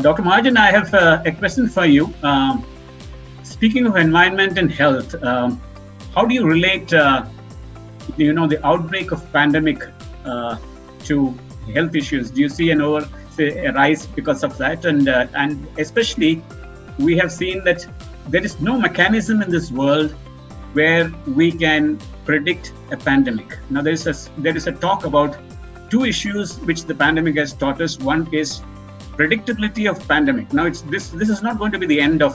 Dr. Mahajan, I have a question for you. Speaking of environment and health, how do you relate, the outbreak of pandemic to health issues? Do you see a rise because of that? And especially, we have seen that there is no mechanism in this world where we can predict a pandemic. Now, there is a talk about two issues which the pandemic has taught us. One is predictability of pandemic. Now, this is not going to be the end of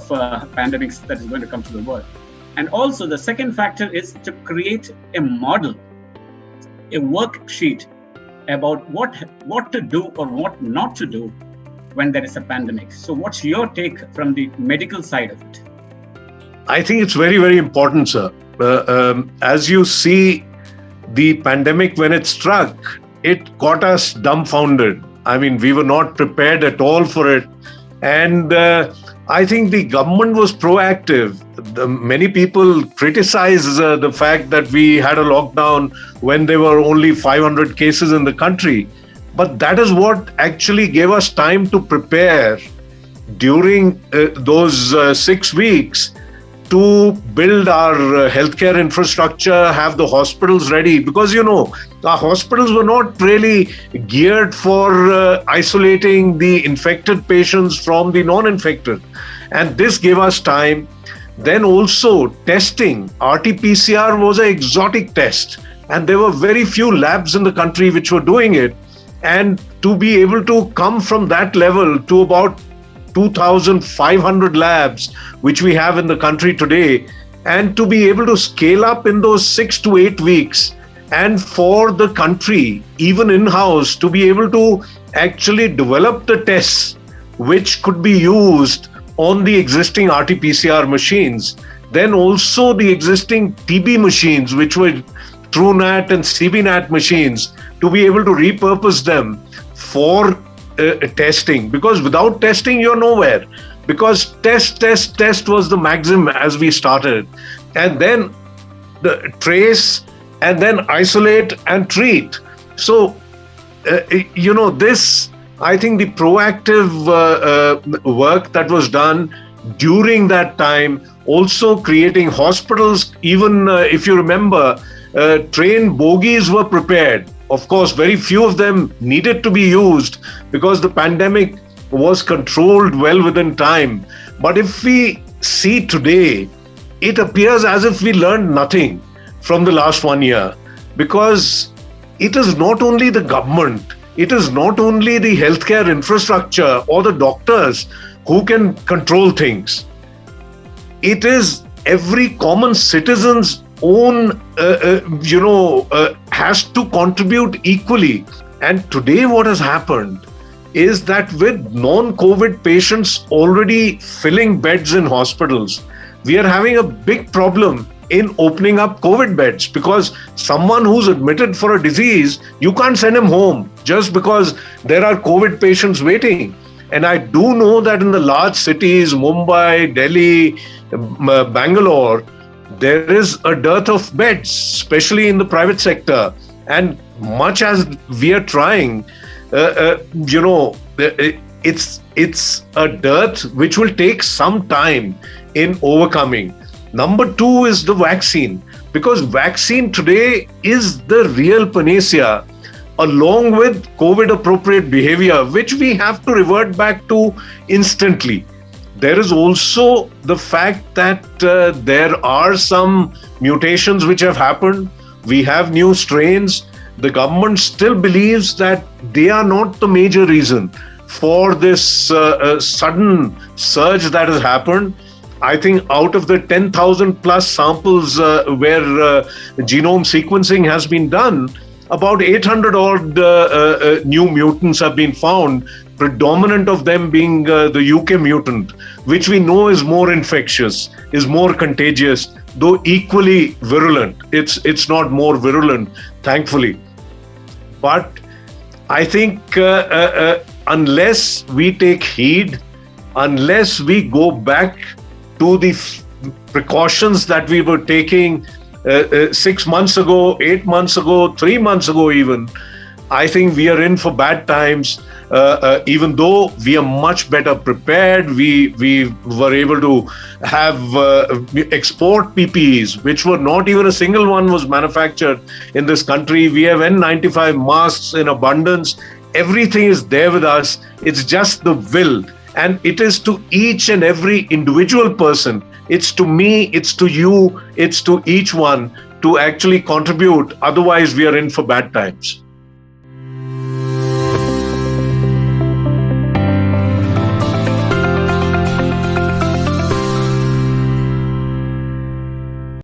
pandemics that is going to come to the world. And also, the second factor is to create a model, a worksheet about what to do or what not to do when there is a pandemic. So what's your take from the medical side of it? I think it's very, very important, sir. As you see, the pandemic, when it struck, it caught us dumbfounded. I mean, we were not prepared at all for it. And I think the government was proactive. Many people criticize the fact that we had a lockdown when there were only 500 cases in the country. But that is what actually gave us time to prepare during those 6 weeks to build our healthcare infrastructure, have the hospitals ready. Because, our hospitals were not really geared for isolating the infected patients from the non-infected. And this gave us time. Then also testing, RT-PCR was an exotic test. And there were very few labs in the country which were doing it. And to be able to come from that level to about 2,500 labs, which we have in the country today, and to be able to scale up in those 6 to 8 weeks, and for the country, even in-house, to be able to actually develop the tests which could be used on the existing RT-PCR machines. Then also the existing TB machines, which were TrueNat and CBNat machines, to be able to repurpose them for testing, because without testing you're nowhere, because test was the maxim as we started, and then the trace, and then isolate and treat. So this, I think the proactive work that was done during that time, also creating hospitals, even if you remember, train bogies were prepared. Of course, very few of them needed to be used because the pandemic was controlled well within time. But if we see today, it appears as if we learned nothing from the last 1 year, because it is not only the government, it is not only the healthcare infrastructure or the doctors who can control things. It is every common citizen's own, has to contribute equally. And today what has happened is that with non-COVID patients already filling beds in hospitals, we are having a big problem in opening up COVID beds, because someone who's admitted for a disease, you can't send him home just because there are COVID patients waiting. And I do know that in the large cities, Mumbai, Delhi, Bangalore, there is a dearth of beds, especially in the private sector. And much as we are trying, it's a dearth which will take some time in overcoming. Number 2 is the vaccine, because vaccine today is the real panacea, along with COVID appropriate behavior, which we have to revert back to instantly. There is also the fact that there are some mutations which have happened. We have new strains. The government still believes that they are not the major reason for this sudden surge that has happened. I think out of the 10,000 plus samples where genome sequencing has been done, about 800 odd new mutants have been found, predominant of them being the UK mutant, which we know is more infectious, is more contagious, though equally virulent. It's not more virulent, thankfully. But I think unless we take heed, unless we go back to the precautions that we were taking 6 months ago, 8 months ago, 3 months ago even, I think we are in for bad times. Even though we are much better prepared, we were able to have export PPEs, which were not even a single one was manufactured in this country. We have N95 masks in abundance. Everything is there with us. It's just the will. And it is to each and every individual person. It's to me, it's to you, it's to each one to actually contribute. Otherwise, we are in for bad times.